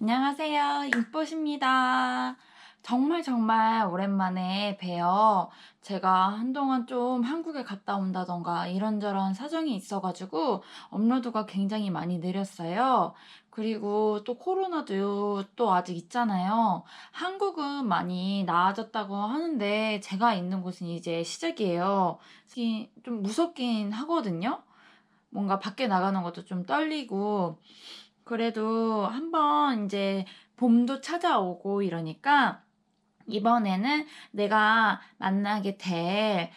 안녕하세요. 인뽀십니다. 정말 오랜만에 뵈요. 제가 한동안 좀 한국에 갔다 온다던가 이런저런 사정이 있어가지고 업로드가 굉장히 많이 느렸어요. 그리고 또 코로나도 또 아직 있잖아요. 한국은 많이 나아졌다고 하는데 제가 있는 곳은 이제 시작이에요. 좀 무섭긴 하거든요. 뭔가 밖에 나가는 것도 좀 떨리고 그래도 한번 이제 봄도 찾아오고 이러니까 이번에는 내가 만나게 될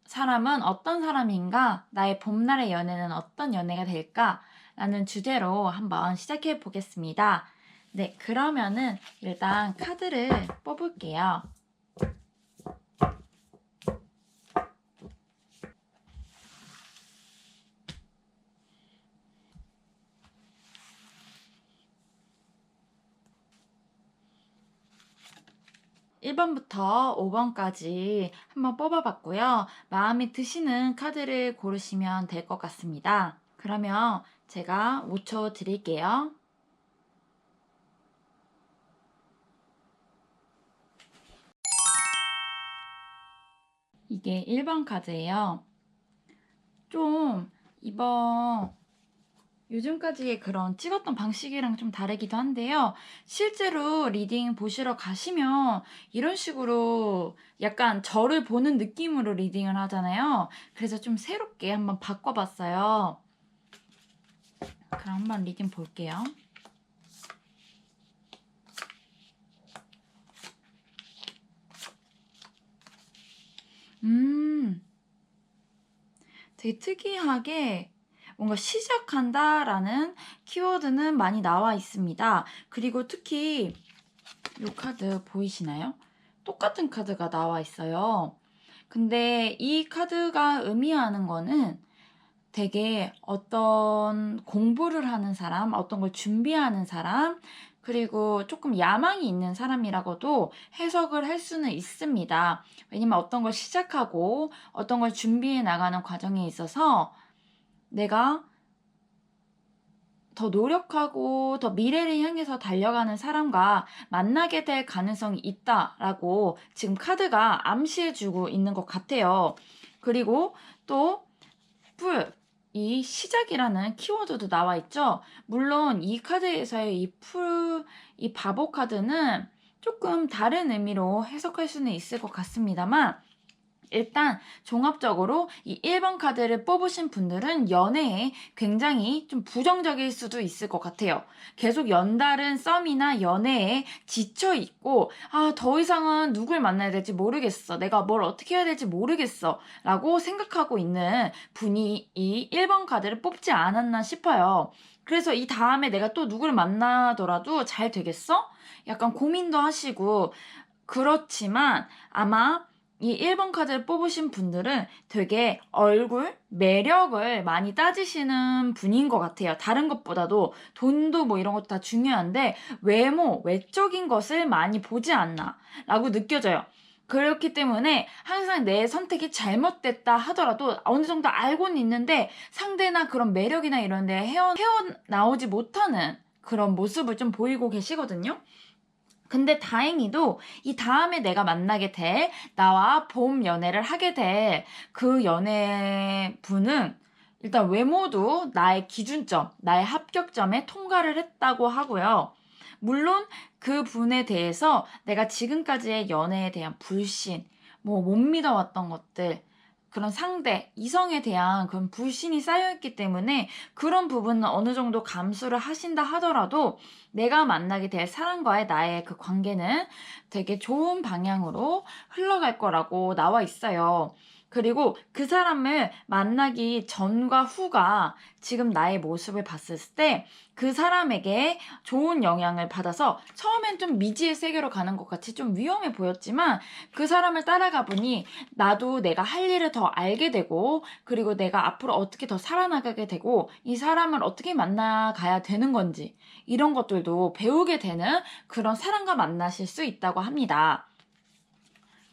사람은 어떤 사람인가? 나의 봄날의 연애는 어떤 연애가 될까? 라는 주제로 한번 시작해 보겠습니다. 네, 그러면은 일단 카드를 뽑을게요. 1번부터 5번까지 한번 뽑아봤고요. 마음에 드시는 카드를 고르시면 될 것 같습니다. 그러면 제가 5초 드릴게요. 이게 1번 카드예요. 좀 이번 요즘까지의 그런 찍었던 방식이랑 좀 다르기도 한데요. 실제로 리딩 보시러 가시면 이런 식으로 약간 저를 보는 느낌으로 리딩을 하잖아요. 그래서 좀 새롭게 한번 바꿔봤어요. 그럼 한번 리딩 볼게요. 음, 되게 특이하게 뭔가 시작한다라는 키워드는 많이 나와 있습니다. 그리고 특히 이 카드 보이시나요? 똑같은 카드가 나와 있어요. 근데 이 카드가 의미하는 거는 되게 어떤 공부를 하는 사람, 어떤 걸 준비하는 사람, 그리고 조금 야망이 있는 사람이라고도 해석을 할 수는 있습니다. 왜냐면 어떤 걸 시작하고 어떤 걸 준비해 나가는 과정에 있어서 내가 더 노력하고 더 미래를 향해서 달려가는 사람과 만나게 될 가능성이 있다라고 지금 카드가 암시해주고 있는 것 같아요. 그리고 또 이 시작이라는 키워드도 나와 있죠. 물론 이 카드에서의 이 바보 카드는 조금 다른 의미로 해석할 수는 있을 것 같습니다만 일단 종합적으로 이 1번 카드를 뽑으신 분들은 연애에 굉장히 좀 부정적일 수도 있을 것 같아요. 계속 연달은 썸이나 연애에 지쳐 있고, 아, 더 이상은 누굴 만나야 될지 모르겠어. 내가 뭘 어떻게 해야 될지 모르겠어. 라고 생각하고 있는 분이 이 1번 카드를 뽑지 않았나 싶어요. 그래서 이 다음에 내가 또 누굴 만나더라도 잘 되겠어? 약간 고민도 하시고, 그렇지만 아마 이 1번 카드를 뽑으신 분들은 되게 얼굴, 매력을 많이 따지시는 분인 것 같아요. 다른 것보다도 돈도 뭐 이런 것도 다 중요한데 외모, 외적인 것을 많이 보지 않나 라고 느껴져요. 그렇기 때문에 항상 내 선택이 잘못됐다 하더라도 어느 정도 알고는 있는데 상대나 그런 매력이나 이런 데 헤어나오지 못하는 그런 모습을 좀 보이고 계시거든요. 근데 다행히도 이 다음에 내가 만나게 될 나와 봄 연애를 하게 될 그 연애분은 일단 외모도 나의 기준점, 나의 합격점에 통과를 했다고 하고요. 물론 그 분에 대해서 내가 지금까지의 연애에 대한 불신, 뭐 못 믿어왔던 것들, 그런 상대, 이성에 대한 그런 불신이 쌓여있기 때문에 그런 부분은 어느 정도 감수를 하신다 하더라도 내가 만나게 될 사람과의 나의 그 관계는 되게 좋은 방향으로 흘러갈 거라고 나와 있어요. 그리고 그 사람을 만나기 전과 후가 지금 나의 모습을 봤을 때 그 사람에게 좋은 영향을 받아서 처음엔 좀 미지의 세계로 가는 것 같이 좀 위험해 보였지만 그 사람을 따라가 보니 나도 내가 할 일을 더 알게 되고 그리고 내가 앞으로 어떻게 더 살아나가게 되고 이 사람을 어떻게 만나가야 되는 건지 이런 것들도 배우게 되는 그런 사람과 만나실 수 있다고 합니다.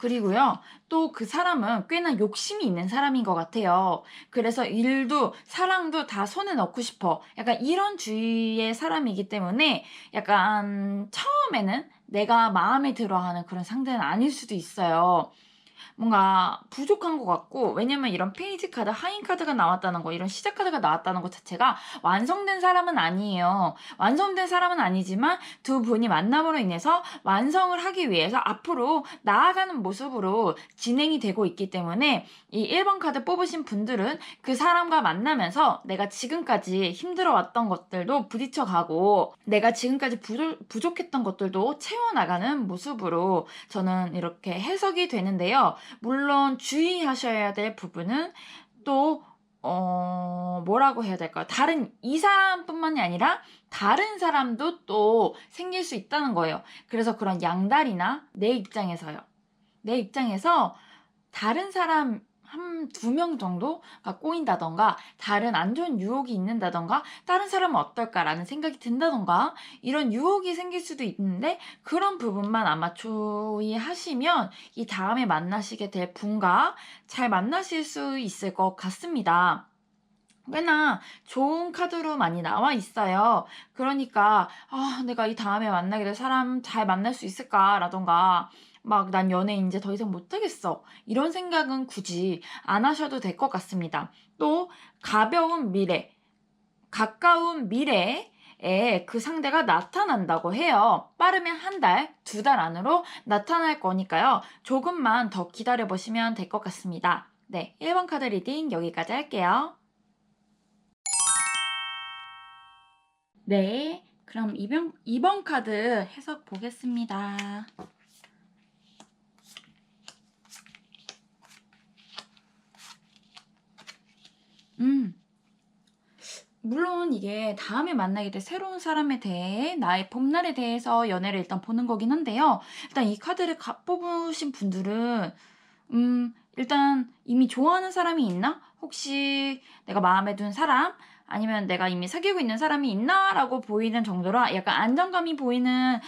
그리고요, 또 그 사람은 꽤나 욕심이 있는 사람인 것 같아요. 그래서 일도 사랑도 다 손에 넣고 싶어. 약간 이런 주의의 사람이기 때문에 약간 처음에는 내가 마음에 들어 하는 그런 상대는 아닐 수도 있어요. 뭔가 부족한 것 같고, 왜냐면 이런 페이지 카드, 하인 카드가 나왔다는 거, 이런 시작 카드가 나왔다는 것 자체가 완성된 사람은 아니에요. 완성된 사람은 아니지만 두 분이 만남으로 인해서 완성을 하기 위해서 앞으로 나아가는 모습으로 진행이 되고 있기 때문에 이 1번 카드 뽑으신 분들은 그 사람과 만나면서 내가 지금까지 힘들어왔던 것들도 부딪혀가고, 내가 지금까지 부족했던 것들도 채워나가는 모습으로 저는 이렇게 해석이 되는데요. 물론 주의하셔야 될 부분은 또 뭐라고 해야 될까요? 다른 이 사람뿐만이 아니라 다른 사람도 또 생길 수 있다는 거예요. 그래서 그런 양다리나 내 입장에서요. 내 입장에서 다른 사람 한 두 명 정도가 꼬인다던가, 다른 안 좋은 유혹이 있는다던가, 다른 사람은 어떨까라는 생각이 든다던가, 이런 유혹이 생길 수도 있는데, 그런 부분만 아마 주의하시면 이 다음에 만나시게 될 분과 잘 만나실 수 있을 것 같습니다. 꽤나 좋은 카드로 많이 나와 있어요. 그러니까 내가 이 다음에 만나게 될 사람 잘 만날 수 있을까라던가, 막 난 연애 이제 더 이상 못하겠어, 이런 생각은 굳이 안 하셔도 될 것 같습니다. 또 가벼운 미래, 가까운 미래에 그 상대가 나타난다고 해요. 빠르면 한 달, 두 달 안으로 나타날 거니까요. 조금만 더 기다려 보시면 될 것 같습니다. 네, 1번 카드 리딩 여기까지 할게요. 네, 그럼 2번 카드 해석 보겠습니다. 물론 이게 다음에 만나게 될 새로운 사람에 대해, 나의 봄날에 대해서 연애를 일단 보는 거긴 한데요. 일단 이 카드를 뽑으신 분들은 일단 이미 좋아하는 사람이 있나? 혹시 내가 마음에 든 사람? 아니면 내가 이미 사귀고 있는 사람이 있나라고 보이는 정도로 약간 안정감이 보이는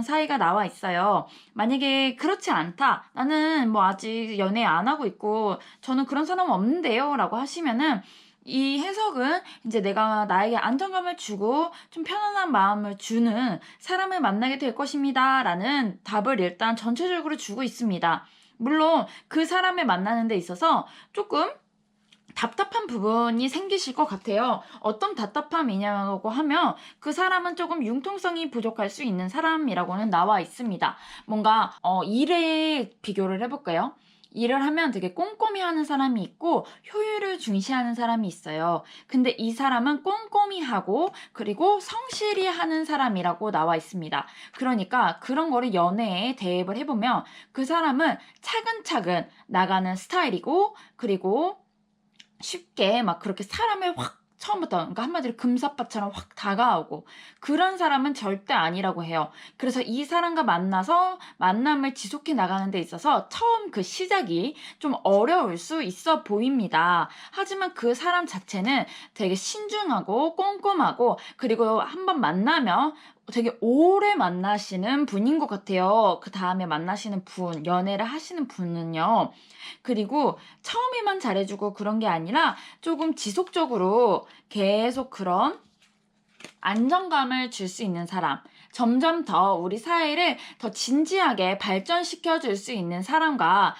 사이가 나와 있어요. 만약에 그렇지 않다, 나는 뭐 아직 연애 안 하고 있고 저는 그런 사람 없는데요 라고 하시면은, 이 해석은 이제 내가 나에게 안정감을 주고 좀 편안한 마음을 주는 사람을 만나게 될 것입니다 라는 답을 일단 전체적으로 주고 있습니다. 물론 그 사람을 만나는 데 있어서 조금 답답한 부분이 생기실 것 같아요. 어떤 답답함이냐고 하면, 그 사람은 조금 융통성이 부족할 수 있는 사람이라고는 나와 있습니다. 뭔가 일에 비교를 해볼까요? 일을 하면 되게 꼼꼼히 하는 사람이 있고 효율을 중시하는 사람이 있어요. 근데 이 사람은 꼼꼼히 하고 그리고 성실히 하는 사람이라고 나와 있습니다. 그러니까 그런 거를 연애에 대입을 해보면, 그 사람은 차근차근 나가는 스타일이고, 그리고 쉽게 막 그렇게 사람을 확 처음부터, 그러니까 한마디로 금사빠처럼 확 다가오고, 그런 사람은 절대 아니라고 해요. 그래서 이 사람과 만나서 만남을 지속해 나가는 데 있어서 처음 그 시작이 좀 어려울 수 있어 보입니다. 하지만 그 사람 자체는 되게 신중하고 꼼꼼하고, 그리고 한번 만나면 되게 오래 만나시는 분인 것 같아요. 그 다음에 만나시는 분, 연애를 하시는 분은요. 그리고 처음에만 잘해주고 그런 게 아니라 조금 지속적으로 계속 그런 안정감을 줄 수 있는 사람, 점점 더 우리 사회를 더 진지하게 발전시켜 줄 수 있는 사람과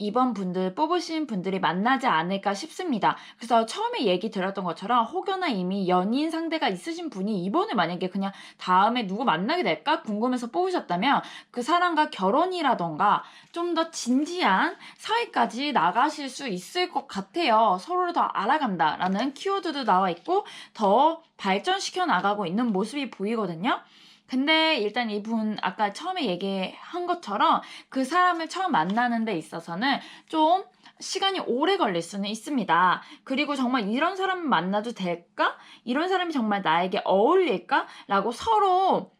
이번 분들 뽑으신 분들이 만나지 않을까 싶습니다. 그래서 처음에 얘기 들었던 것처럼 혹여나 이미 연인 상대가 있으신 분이 이번에 만약에 그냥 다음에 누구 만나게 될까 궁금해서 뽑으셨다면, 그 사람과 결혼이라던가 좀 더 진지한 사이까지 나가실 수 있을 것 같아요. 서로를 더 알아간다라는 키워드도 나와 있고 더 발전시켜 나가고 있는 모습이 보이거든요. 근데 일단 이분 아까 처음에 얘기한 것처럼 그 사람을 처음 만나는 데 있어서는 좀 시간이 오래 걸릴 수는 있습니다. 그리고 정말 이런 사람을 만나도 될까? 이런 사람이 정말 나에게 어울릴까? 라고 서로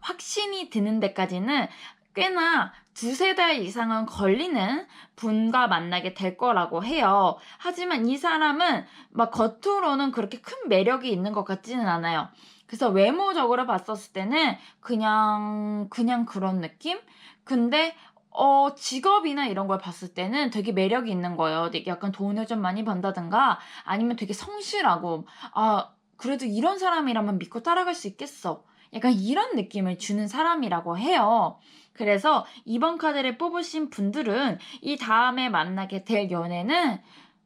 확신이 드는 데까지는 꽤나 두세 달 이상은 걸리는 분과 만나게 될 거라고 해요. 하지만 이 사람은 막 겉으로는 그렇게 큰 매력이 있는 것 같지는 않아요. 그래서 외모적으로 봤었을 때는 그냥 그런 느낌? 근데 직업이나 이런 걸 봤을 때는 되게 매력이 있는 거예요. 되게 약간 돈을 좀 많이 번다든가 아니면 되게 성실하고 '아 그래도 이런 사람이라면 믿고 따라갈 수 있겠어.' 약간 이런 느낌을 주는 사람이라고 해요. 그래서 이번 카드를 뽑으신 분들은 이 다음에 만나게 될 연애는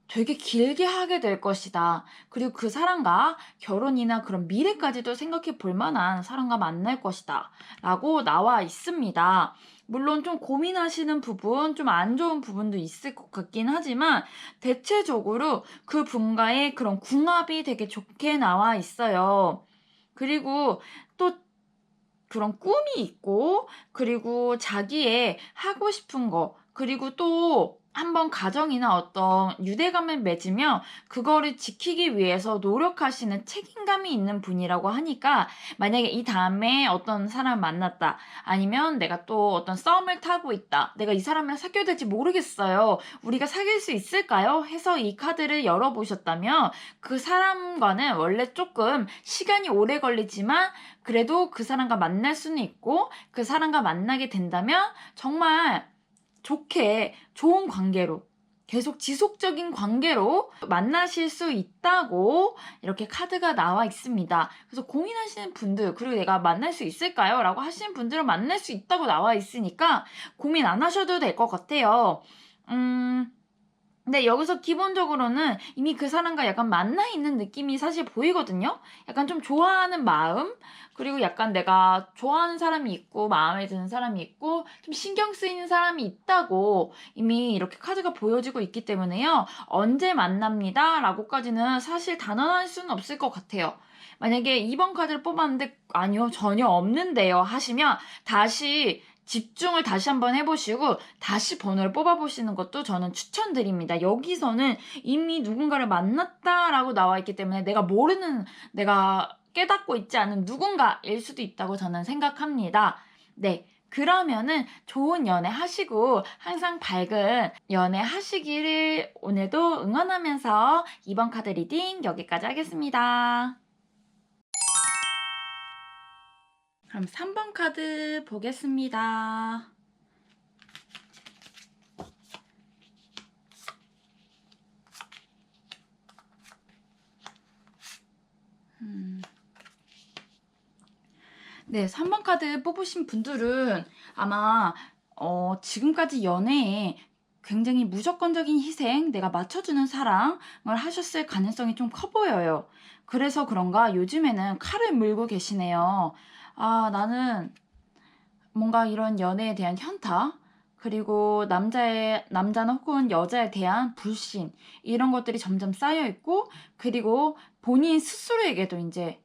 되게 길게 하게 될 것이다. 그리고 그 사람과 결혼이나 그런 미래까지도 생각해 볼 만한 사람과 만날 것이다. 라고 나와 있습니다. 물론 좀 고민하시는 부분, 좀 안 좋은 부분도 있을 것 같긴 하지만 대체적으로 그 분과의 그런 궁합이 되게 좋게 나와 있어요. 그리고 또 그런 꿈이 있고 그리고 자기의 하고 싶은 거 그리고 또 한번 가정이나 어떤 유대감을 맺으면 그거를 지키기 위해서 노력하시는 책임감이 있는 분이라고 하니까 만약에 이 다음에 어떤 사람을 만났다. 아니면 내가 또 어떤 썸을 타고 있다. 내가 이 사람이랑 사귀어야 될지 모르겠어요. 우리가 사귈 수 있을까요? 해서 이 카드를 열어보셨다면 그 사람과는 원래 조금 시간이 오래 걸리지만 그래도 그 사람과 만날 수는 있고 그 사람과 만나게 된다면 정말 좋게 좋은 관계로 계속 지속적인 관계로 만나실 수 있다고 이렇게 카드가 나와 있습니다. 그래서 고민하시는 분들 그리고 내가 만날 수 있을까요? 라고 하시는 분들은 만날 수 있다고 나와 있으니까 고민 안 하셔도 될 것 같아요. 근데 여기서 기본적으로는 이미 그 사람과 약간 만나 있는 느낌이 사실 보이거든요. 약간 좀 좋아하는 마음, 그리고 약간 내가 좋아하는 사람이 있고 마음에 드는 사람이 있고 좀 신경 쓰이는 사람이 있다고 이미 이렇게 카드가 보여지고 있기 때문에요. 언제 만납니다 라고까지는 사실 단언할 수는 없을 것 같아요. 만약에 2번 카드를 뽑았는데 아니요 전혀 없는데요 하시면 다시 집중을 다시 한번 해보시고 다시 번호를 뽑아보시는 것도 저는 추천드립니다. 여기서는 이미 누군가를 만났다라고 나와 있기 때문에 내가 깨닫고 있지 않은 누군가일 수도 있다고 저는 생각합니다. 네. 그러면은 좋은 연애 하시고 항상 밝은 연애 하시기를 오늘도 응원하면서 이번 카드 리딩 여기까지 하겠습니다. 그럼 3번 카드 보겠습니다. 네, 3번 카드 뽑으신 분들은 아마 지금까지 연애에 굉장히 무조건적인 희생, 내가 맞춰주는 사랑을 하셨을 가능성이 좀 커 보여요. 그래서 그런가 요즘에는 칼을 물고 계시네요. 아, 나는 뭔가 이런 연애에 대한 현타, 그리고 남자나 혹은 여자에 대한 불신, 이런 것들이 점점 쌓여 있고, 그리고 본인 스스로에게도 이제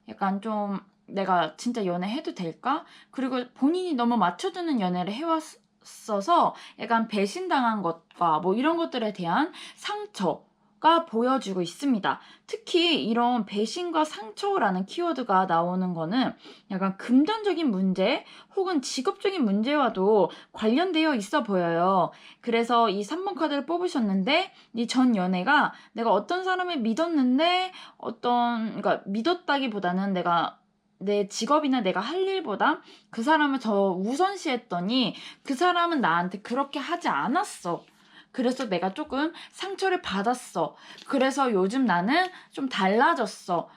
약간 좀 내가 진짜 연애해도 될까? 그리고 본인이 너무 맞춰주는 연애를 해왔어서 약간 배신당한 것과 뭐 이런 것들에 대한 상처가 보여지고 있습니다. 특히 이런 배신과 상처라는 키워드가 나오는 거는 약간 금전적인 문제 혹은 직업적인 문제와도 관련되어 있어 보여요. 그래서 이 3번 카드를 뽑으셨는데 이 전 연애가 내가 어떤 사람을 믿었는데 그러니까 믿었다기보다는 내가 내 직업이나 내가 할 일보다 그 사람을 더 우선시했더니 그 사람은 나한테 그렇게 하지 않았어. 그래서 내가 조금 상처를 받았어. 그래서 요즘 나는 좀 달라졌어.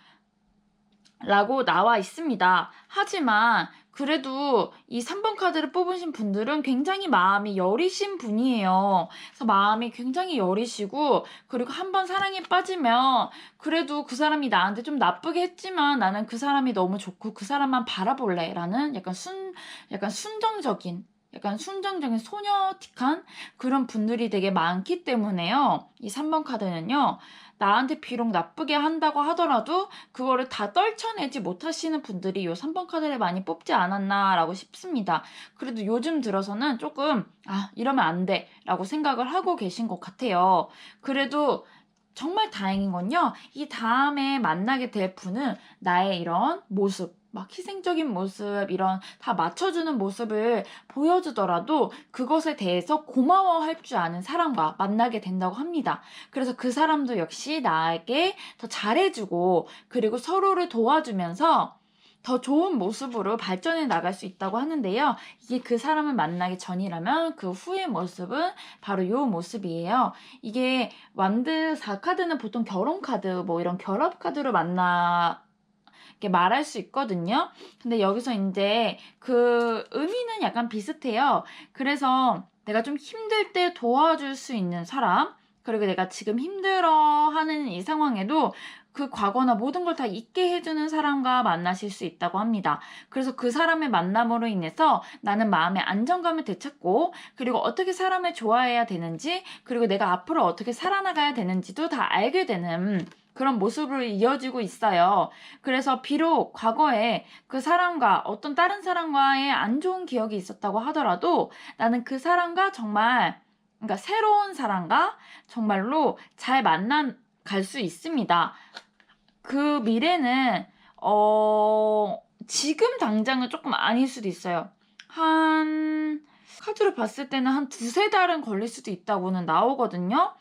라고 나와 있습니다. 하지만 그래도 이 3번 카드를 뽑으신 분들은 굉장히 마음이 여리신 분이에요. 그래서 마음이 굉장히 여리시고 그리고 한번 사랑에 빠지면 그래도 그 사람이 나한테 좀 나쁘게 했지만 나는 그 사람이 너무 좋고 그 사람만 바라볼래 라는 약간 순정적인 소녀틱한 그런 분들이 되게 많기 때문에요. 이 3번 카드는요. 나한테 비록 나쁘게 한다고 하더라도 그거를 다 떨쳐내지 못하시는 분들이 이 3번 카드를 많이 뽑지 않았나라고 싶습니다. 그래도 요즘 들어서는 조금 이러면 안 돼라고 생각을 하고 계신 것 같아요. 그래도 정말 다행인 건요. 이 다음에 만나게 될 분은 나의 이런 모습 막 희생적인 모습 이런 다 맞춰주는 모습을 보여주더라도 그것에 대해서 고마워할 줄 아는 사람과 만나게 된다고 합니다. 그래서 그 사람도 역시 나에게 더 잘해주고 그리고 서로를 도와주면서 더 좋은 모습으로 발전해 나갈 수 있다고 하는데요. 이게 그 사람을 만나기 전이라면 그 후의 모습은 바로 요 모습이에요. 이게 완드 4카드는 보통 결혼 카드, 뭐 이런 결합 카드로 이렇게 말할 수 있거든요. 근데 여기서 이제 그 의미는 약간 비슷해요. 그래서 내가 좀 힘들 때 도와줄 수 있는 사람, 그리고 내가 지금 힘들어하는 이 상황에도 그 과거나 모든 걸 다 잊게 해주는 사람과 만나실 수 있다고 합니다. 그래서 그 사람의 만남으로 인해서 나는 마음의 안정감을 되찾고, 그리고 어떻게 사람을 좋아해야 되는지, 그리고 내가 앞으로 어떻게 살아나가야 되는지도 다 알게 되는 그런 모습으로 이어지고 있어요. 그래서 비록 과거에 그 사람과 어떤 다른 사람과의 안 좋은 기억이 있었다고 하더라도 나는 그 사람과 정말, 그러니까 새로운 사람과 정말로 잘 만나갈 수 있습니다. 그 미래는 지금 당장은 조금 아닐 수도 있어요. 카드로 봤을 때는 한 두세 달은 걸릴 수도 있다고는 나오거든요.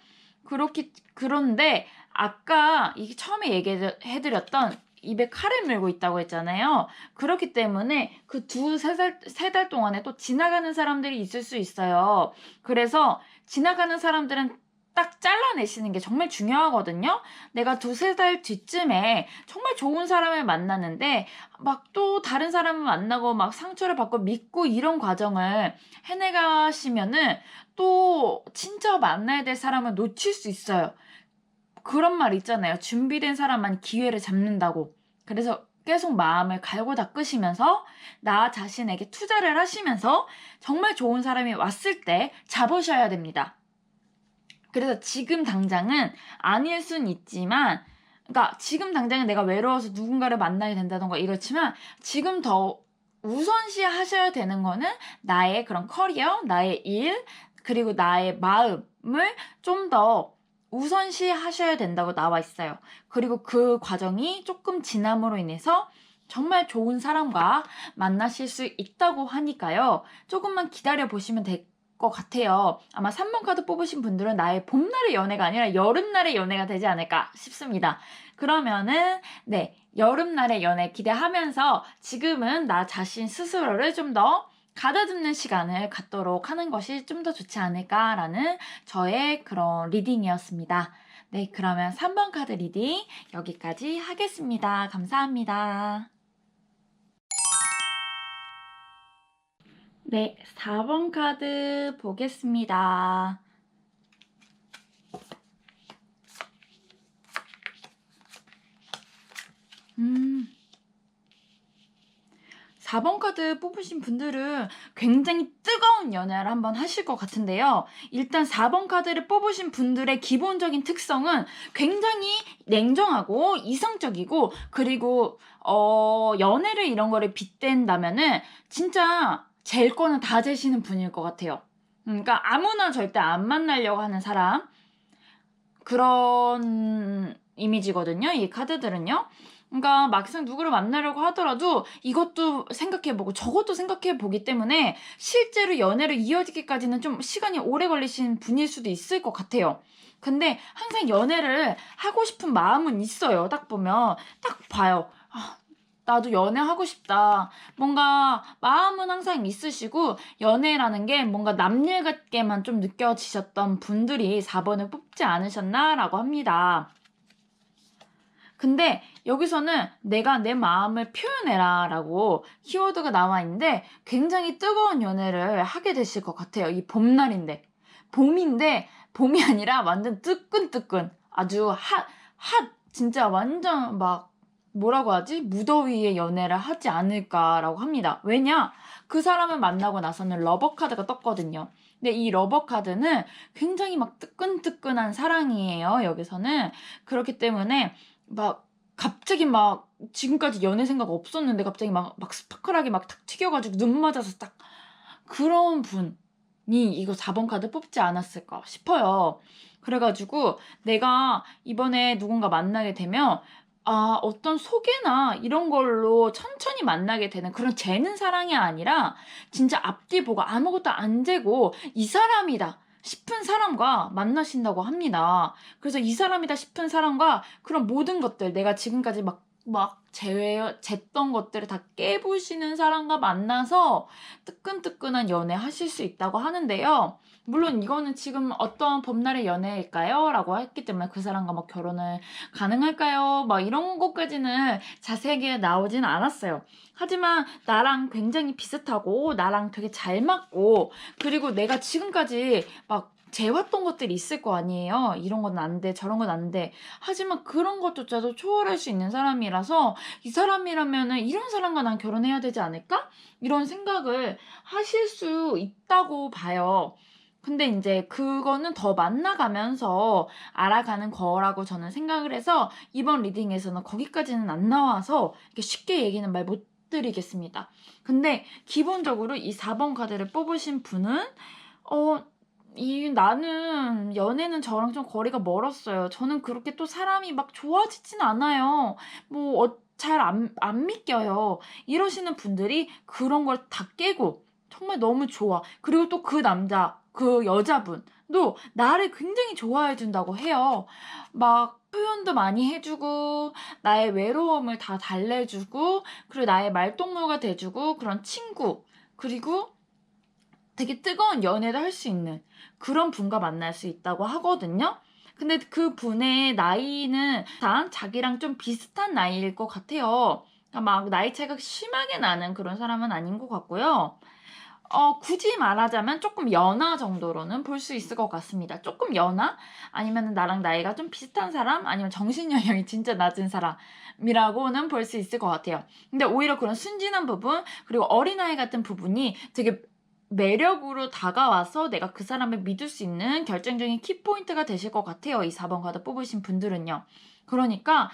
그런데 아까 이게 처음에 얘기해드렸던 입에 칼을 물고 있다고 했잖아요. 그렇기 때문에 그 세 달 동안에 또 지나가는 사람들이 있을 수 있어요. 그래서 지나가는 사람들은 딱 잘라내시는 게 정말 중요하거든요. 내가 두세 달 뒤쯤에 정말 좋은 사람을 만났는데 막 또 다른 사람을 만나고 막 상처를 받고 믿고 이런 과정을 해내가시면은 또 진짜 만나야 될 사람을 놓칠 수 있어요. 그런 말 있잖아요. 준비된 사람만 기회를 잡는다고. 그래서 계속 마음을 갈고 닦으시면서 나 자신에게 투자를 하시면서 정말 좋은 사람이 왔을 때 잡으셔야 됩니다. 그래서 지금 당장은 아닐 순 있지만, 그러니까 지금 당장은 내가 외로워서 누군가를 만나게 된다던가 이렇지만 지금 더 우선시 하셔야 되는 거는 나의 그런 커리어, 나의 일, 그리고 나의 마음을 좀 더 우선시 하셔야 된다고 나와 있어요. 그리고 그 과정이 조금 지남으로 인해서 정말 좋은 사람과 만나실 수 있다고 하니까요. 조금만 기다려 보시면 될 것 같아요. 아마 3번 카드 뽑으신 분들은 나의 봄날의 연애가 아니라 여름날의 연애가 되지 않을까 싶습니다. 그러면은 네, 여름날의 연애 기대하면서 지금은 나 자신 스스로를 좀 더 가다듬는 시간을 갖도록 하는 것이 좀 더 좋지 않을까라는 저의 그런 리딩이었습니다. 네, 그러면 3번 카드 리딩 여기까지 하겠습니다. 감사합니다. 네, 4번 카드 보겠습니다. 4번 카드 뽑으신 분들은 굉장히 뜨거운 연애를 한번 하실 것 같은데요. 일단 4번 카드를 뽑으신 분들의 기본적인 특성은 굉장히 냉정하고 이성적이고, 그리고 연애를 이런 거를 빗댄다면은 진짜 잴 거는 다 재시는 분일 것 같아요. 그러니까 아무나 절대 안 만나려고 하는 사람, 그런 이미지거든요. 이 카드들은요. 그러니까 막상 누구를 만나려고 하더라도 이것도 생각해보고 저것도 생각해보기 때문에 실제로 연애를 이어지기까지는 좀 시간이 오래 걸리신 분일 수도 있을 것 같아요. 근데 항상 연애를 하고 싶은 마음은 있어요. 딱 보면 딱 봐요. 아, 나도 연애하고 싶다. 뭔가 마음은 항상 있으시고 연애라는 게 뭔가 남일 같게만 좀 느껴지셨던 분들이 4번을 뽑지 않으셨나라고 합니다. 근데 여기서는 내가 내 마음을 표현해라 라고 키워드가 나와 있는데 굉장히 뜨거운 연애를 하게 되실 것 같아요. 이 봄날인데. 봄이 아니라 완전 뜨끈뜨끈. 아주 진짜 완전 막 뭐라고 하지? 무더위의 연애를 하지 않을까라고 합니다. 왜냐? 그 사람을 만나고 나서는 러버 카드가 떴거든요. 근데 이 러버 카드는 굉장히 막 뜨끈뜨끈한 사랑이에요. 여기서는. 그렇기 때문에 막 갑자기 막 지금까지 연애 생각 없었는데 갑자기 막 스파클하게 막 탁 튀겨가지고 눈 맞아서 딱 그런 분이 이거 4번 카드 뽑지 않았을까 싶어요. 그래가지고 내가 이번에 누군가 만나게 되면 어떤 소개나 이런 걸로 천천히 만나게 되는 그런 재는 사랑이 아니라 진짜 앞뒤 보고 아무것도 안 재고 이 사람이다 싶은 사람과 만나신다고 합니다. 그래서 이 사람이다 싶은 사람과 그런 모든 것들, 내가 지금까지 막 막 쟀던 것들을 다 깨부시는 사람과 만나서 뜨끈뜨끈한 연애하실 수 있다고 하는데요. 물론 이거는 지금 어떤 봄날의 연애일까요? 라고 했기 때문에 그 사람과 막 결혼을 가능할까요? 막 이런 것까지는 자세하게 나오진 않았어요. 하지만 나랑 굉장히 비슷하고 나랑 되게 잘 맞고 그리고 내가 지금까지 막 재왔던 것들이 있을 거 아니에요. 이런 건 안 돼, 저런 건 안 돼. 하지만 그런 것조차도 초월할 수 있는 사람이라서 이 사람이라면은 '이런 사람과 난 결혼해야 되지 않을까?' 이런 생각을 하실 수 있다고 봐요. 근데 인제 그거는 더 만나가면서 알아가는 거라고 저는 생각을 해서 이번 리딩에서는 거기까지는 안 나와서 이렇게 쉽게 얘기는 말 못 드리겠습니다. 근데 기본적으로 이 4번 카드를 뽑으신 분은 어 나는 연애는 저랑 좀 거리가 멀었어요. 저는 그렇게 또 사람이 막 좋아지진 않아요. 뭐 잘 안 믿겨요. 이러시는 분들이 그런 걸 다 깨고 정말 너무 좋아. 그리고 또 그 남자, 그 여자분도 나를 굉장히 좋아해 준다고 해요. 막 표현도 많이 해 주고 나의 외로움을 다 달래 주고 그리고 나의 말동무가 돼 주고 그런 친구 그리고 되게 뜨거운 연애를 할 수 있는 그런 분과 만날 수 있다고 하거든요. 근데 그분의 나이는 다 자기랑 좀 비슷한 나이일 것 같아요. 그러니까 막 나이 차이가 심하게 나는 그런 사람은 아닌 것 같고요. 굳이 말하자면 조금 연하 정도로는 볼 수 있을 것 같습니다. 조금 연하? 아니면은 나랑 나이가 좀 비슷한 사람? 아니면 정신 연령이 진짜 낮은 사람이라고는 볼 수 있을 것 같아요. 근데 오히려 그런 순진한 부분 그리고 어린아이 같은 부분이 되게 매력으로 다가와서 내가 그 사람을 믿을 수 있는 결정적인 키포인트가 되실 것 같아요. 이 4번 카드 뽑으신 분들은요. 그러니까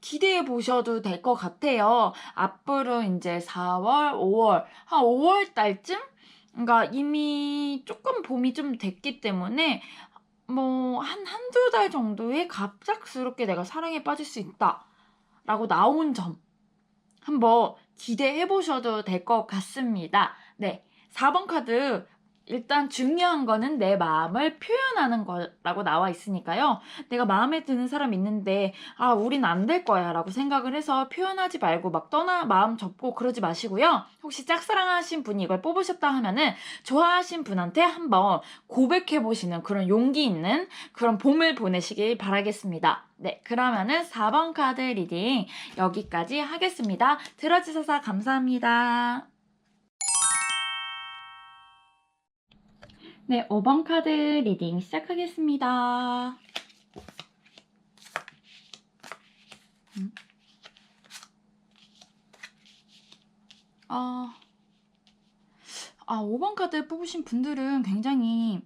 기대해 보셔도 될 것 같아요. 앞으로 인제 4 월, 5 월, 한 5월 달쯤 그러니까 이미 쪼끔 봄이 좀 됐기 때문에 뭐 한두 달 정도에 '갑작스럽게 내가 사랑에 빠질 수 있다.'라고 나온 점 한번 기대해 보셔도 될 것 같습니다. 네. 4번 카드 일단 중요한 거는 내 마음을 표현하는 거라고 나와 있으니까요. 내가 마음에 드는 사람 있는데 '아 우린 안 될 거야.'라고 생각을 해서 표현하지 말고 막 마음 접고 그러지 마시고요. 혹시 짝사랑하신 분이 이걸 뽑으셨다 하면은 좋아하신 분한테 한번 고백해 보시는 그런 용기 있는 그런 봄을 보내시길 바라겠습니다. 네. 그러면은 4번 카드 리딩 여기까지 하겠습니다. 들어주셔서 감사합니다. 네, 5번 카드 리딩 시작하겠습니다. 음. 아, 5번 카드 뽑으신 분들은 굉장히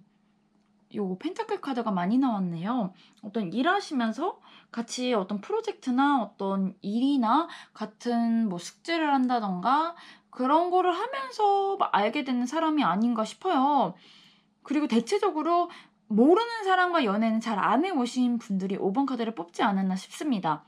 요 펜타클 카드가 많이 나왔네요. 어떤 일하시면서 같이 어떤 프로젝트나 어떤 일이나 같은 뭐 숙제를 한다던가 그런 거를 하면서 막 알게 되는 사람이 아닌가 싶어요. 그리고 대체적으로 모르는 사람과 연애는 잘 안 해 오신 분들이 5번 카드를 뽑지 않았나 싶습니다.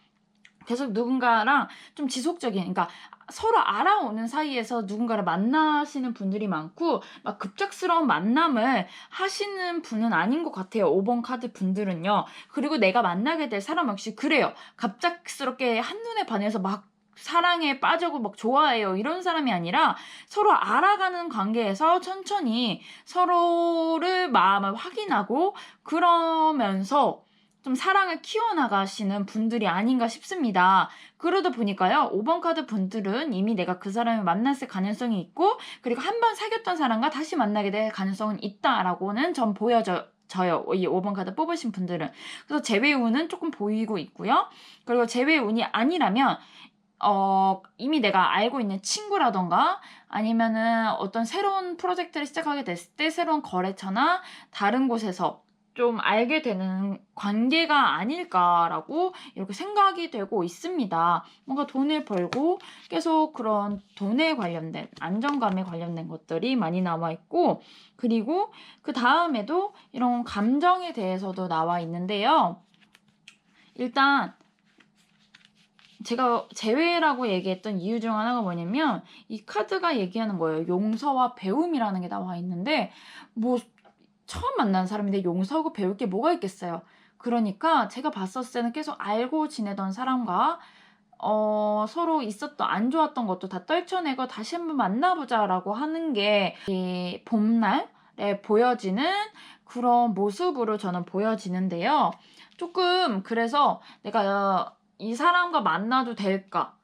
계속 누군가랑 좀 지속적인 그러니까 서로 알아오는 사이에서 누군가를 만나시는 분들이 많고 막 급작스러운 만남을 하시는 분은 아닌 것 같아요, 5번 카드 분들은요. 그리고 내가 만나게 될 사람 역시 그래요. 갑작스럽게 한눈에 반해서 막 사랑에 빠지고 막 좋아해요 이런 사람이 아니라 서로 알아가는 관계에서 천천히 서로를 마음을 확인하고 그러면서 좀 사랑을 키워나가시는 분들이 아닌가 싶습니다. 그러다 보니까요. 5번 카드 분들은 이미 내가 그 사람을 만났을 가능성이 있고 그리고 한 번 사귀었던 사람과 다시 만나게 될 가능성은 있다라고는 전 보여져요. 이 5번 카드 뽑으신 분들은. 그래서 재회 운은 조금 보이고 있고요. 그리고 재회 운이 아니라면 이미 내가 알고 있는 친구라든가 아니면은 어떤 새로운 프로젝트를 시작하게 됐을 때 새로운 거래처나 다른 곳에서 좀 알게 되는 관계가 아닐까라고 이렇게 생각이 되고 있습니다. 뭔가 돈을 벌고 계속 그런 돈에 관련된 안정감에 관련된 것들이 많이 나와 있고 그리고 그다음에도 이런 감정에 대해서도 나와 있는데요. 일단 제가 재회라고 얘기했던 이유 중 하나가 뭐냐면 이 카드가 얘기하는 거예요. 용서와 배움이라는 게 나와 있는데 뭐 처음 만난 사람인데 용서하고 배울 게 뭐가 있겠어요. 그러니까 제가 봤었을 때는 계속 알고 지내던 사람과 서로 있었던 안 좋았던 것도 다 떨쳐내고 다시 한번 만나보자라고 하는 게 이 봄날에 보여지는 그런 모습으로 저는 보여지는데요. 조금 그래서 내가 이 사람과 만나도 될까?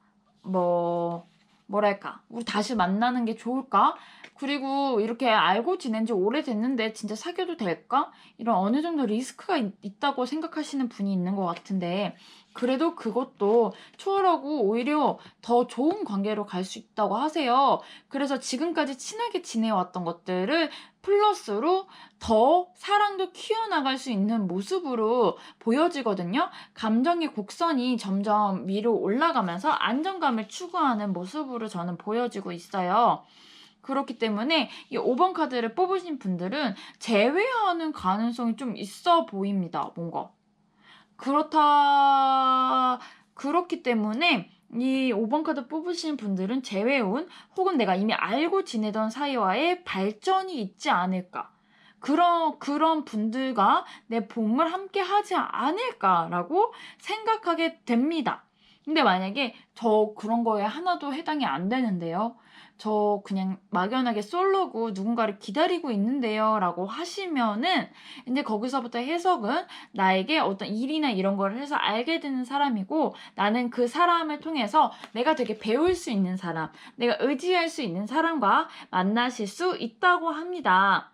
뭐랄까? 우리 다시 만나는 게 좋을까? 그리고 이렇게 알고 지낸 지 오래됐는데 진짜 사귀어도 될까? 이런 어느 정도 리스크가 있다고 생각하시는 분이 있는 것 같은데, 그래도 그것도 초월하고 오히려 더 좋은 관계로 갈 수 있다고 하세요. 그래서 지금까지 친하게 지내왔던 것들을 플러스로 더 사랑도 키워나갈 수 있는 모습으로 보여지거든요. 감정의 곡선이 점점 위로 올라가면서 안정감을 추구하는 모습으로 저는 보여지고 있어요. 그렇기 때문에 이 5번 카드를 뽑으신 분들은 제외하는 가능성이 좀 있어 보입니다. 뭔가. 그렇기 때문에 이 5번 카드 뽑으신 분들은 재회운 혹은 내가 이미 알고 지내던 사이와의 발전이 있지 않을까. 그런 분들과 내 봄을 함께 하지 않을까라고 생각하게 됩니다. 근데 만약에 저 그런 거에 하나도 해당이 안 되는데요. 저 그냥 막연하게 솔로고 누군가를 기다리고 있는데요. 라고 하시면은 이제 거기서부터 해석은 나에게 어떤 일이나 이런 걸 해서 알게 되는 사람이고, 나는 그 사람을 통해서 내가 되게 배울 수 있는 사람, 내가 의지할 수 있는 사람과 만나실 수 있다고 합니다.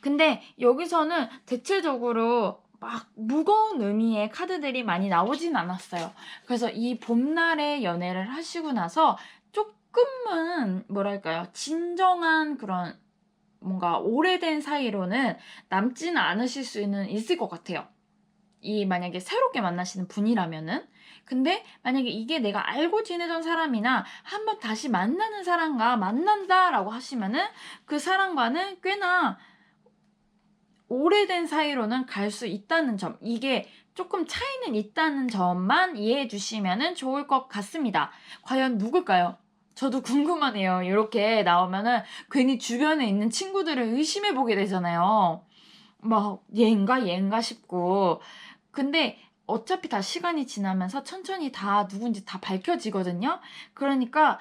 근데 여기서는 대체적으로 막 무거운 의미의 카드들이 많이 나오진 않았어요. 그래서 이 봄날에 연애를 하시고 나서 조금은 뭐랄까요, 진정한 그런 뭔가 오래된 사이로는 남지는 않으실 수는 있을 것 같아요. 이 만약에 새롭게 만나시는 분이라면은. 근데 만약에 이게 내가 알고 지내던 사람이나 한번 다시 만나는 사람과 만난다라고 하시면은 그 사람과는 꽤나 오래된 사이로는 갈 수 있다는 점, 이게 조금 차이는 있다는 점만 이해해 주시면 좋을 것 같습니다. 과연 누굴까요? 저도 궁금하네요. 이렇게 나오면은 괜히 주변에 있는 친구들을 의심해 보게 되잖아요. 막 얘인가 싶고. 근데 어차피 다 시간이 지나면서 천천히 다 누군지 다 밝혀지거든요. 그러니까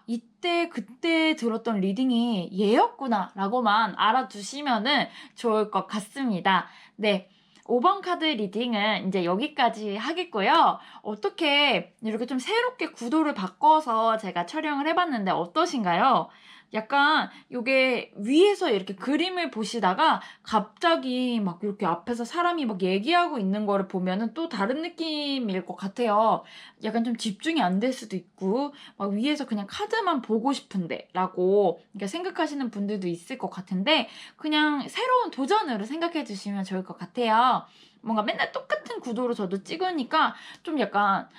이때 그때 들었던 리딩이 얘였구나 라고만 알아두시면은 좋을 것 같습니다. 네. 5번 카드 리딩은 이제 여기까지 하겠고요. 어떻게 이렇게 좀 새롭게 구도를 바꿔서 제가 촬영을 해봤는데 어떠신가요? 약간 요게 위에서 이렇게 그림을 보시다가 갑자기 막 이렇게 앞에서 사람이 막 얘기하고 있는 거를 보면은 또 다른 느낌일 것 같아요. 약간 좀 집중이 안 될 수도 있고, 막 위에서 그냥 카드만 보고 싶은데 라고 이렇게 생각하시는 분들도 있을 것 같은데, 그냥 새로운 도전으로 생각해 주시면 좋을 것 같아요. 뭔가 맨날 똑같은 구도로 저도 찍으니까 좀 약간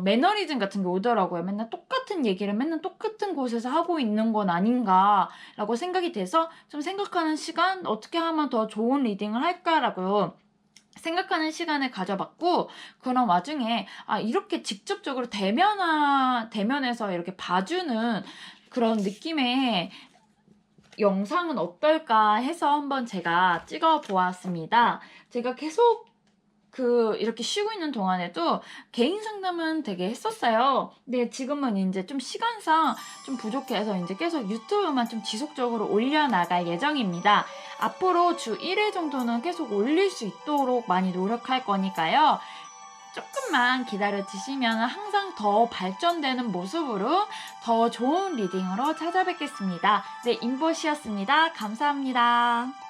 매너리즘 같은 게 오더라고요. 맨날 똑같은 얘기를 맨날 똑같은 곳에서 하고 있는 건 아닌가라고 생각이 돼서 좀 생각하는 시간, 어떻게 하면 더 좋은 리딩을 할까라고 생각하는 시간을 가져봤고, 그런 와중에 이렇게 직접적으로 대면에서 이렇게 봐주는 그런 느낌의 영상은 어떨까 해서 한번 제가 찍어 보았습니다. 제가 계속 이렇게 쉬고 있는 동안에도 개인 상담은 되게 했었어요. 근데 지금은 이제 좀 시간상 좀 부족해서 이제 계속 유튜브만 좀 지속적으로 올려나갈 예정입니다. 앞으로 주 1회 정도는 계속 올릴 수 있도록 많이 노력할 거니까요. 조금만 기다려 주시면 항상 더 발전되는 모습으로 더 좋은 리딩으로 찾아뵙겠습니다. 네, 인보시였습니다. 감사합니다.